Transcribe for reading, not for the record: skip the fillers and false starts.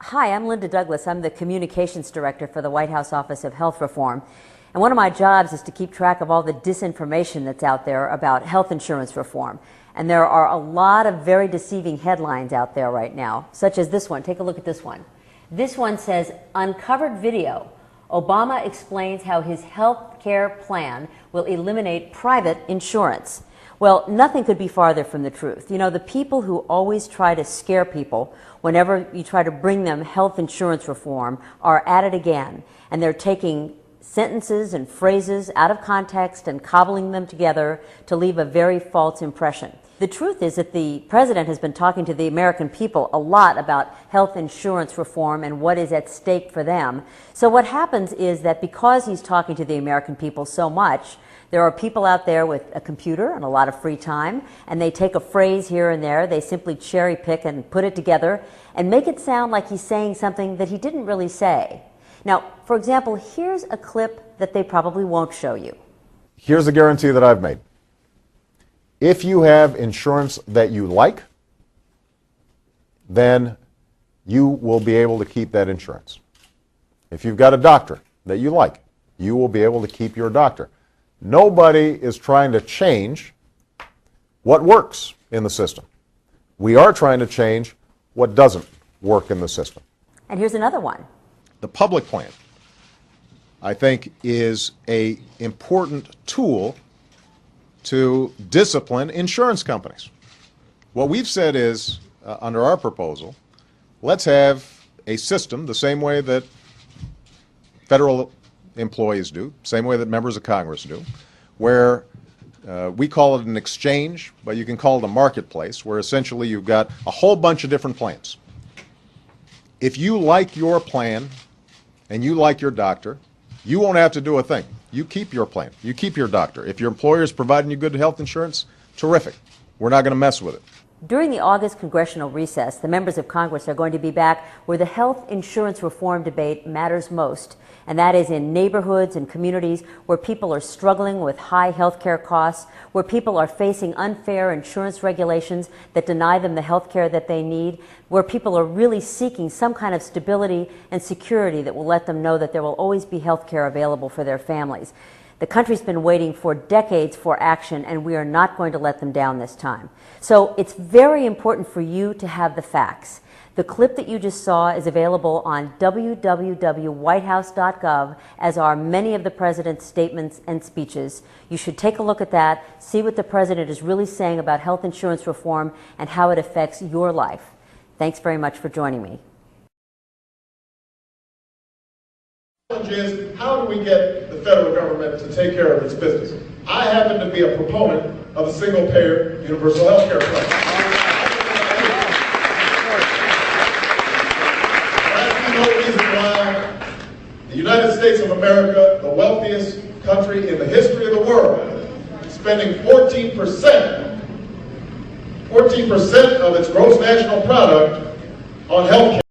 Hi, I'm Linda Douglas. I'm the Communications Director for the White House Office of Health Reform. And one of my jobs is to keep track of all the disinformation that's out there about health insurance reform. And there are a lot of very deceiving headlines out there right now, such as this one. Take a look at this one. This one says, "Uncovered video. Obama explains how his health care plan will eliminate private insurance." Well, nothing could be farther from the truth. You know, the people who always try to scare people whenever you try to bring them health insurance reform are at it again. And they're taking sentences and phrases out of context and cobbling them together to leave a very false impression. The truth is that the president has been talking to the American people a lot about health insurance reform and what is at stake for them. So what happens is that because he's talking to the American people so much, there are people out there with a computer and a lot of free time, and they take a phrase here and there, they simply cherry pick and put it together and make it sound like he's saying something that he didn't really say. Now, for example, here's a clip that they probably won't show you. Here's a guarantee that I've made. If you have insurance that you like, then you will be able to keep that insurance. If you've got a doctor that you like, you will be able to keep your doctor. Nobody is trying to change what works in the system. We are trying to change what doesn't work in the system. And here's another one. The public plan, I think, is an important tool to discipline insurance companies. What we've said is, under our proposal, let's have a system the same way that federal employees do, same way that members of Congress do, where we call it an exchange, but you can call it a marketplace, where essentially you've got a whole bunch of different plans. If you like your plan and you like your doctor, you won't have to do a thing. You keep your plan. You keep your doctor. If your employer is providing you good health insurance, terrific. We're not going to mess with it. During the August congressional recess, the members of Congress are going to be back where the health insurance reform debate matters most, and that is in neighborhoods and communities where people are struggling with high health care costs, where people are facing unfair insurance regulations that deny them the health care that they need, where people are really seeking some kind of stability and security that will let them know that there will always be health care available for their families. The country's been waiting for decades for action, and we are not going to let them down this time. So it's very important for you to have the facts. The clip that you just saw is available on www.whitehouse.gov, as are many of the president's statements and speeches. You should take a look at that, see what the president is really saying about health insurance reform and how it affects your life. Thanks very much for joining me. The challenge is, how do we get the federal government to take care of its business? I happen to be a proponent of a single-payer universal health care plan. That's no reason why the United States of America, the wealthiest country in the history of the world, spending 14% of its gross national product on health care.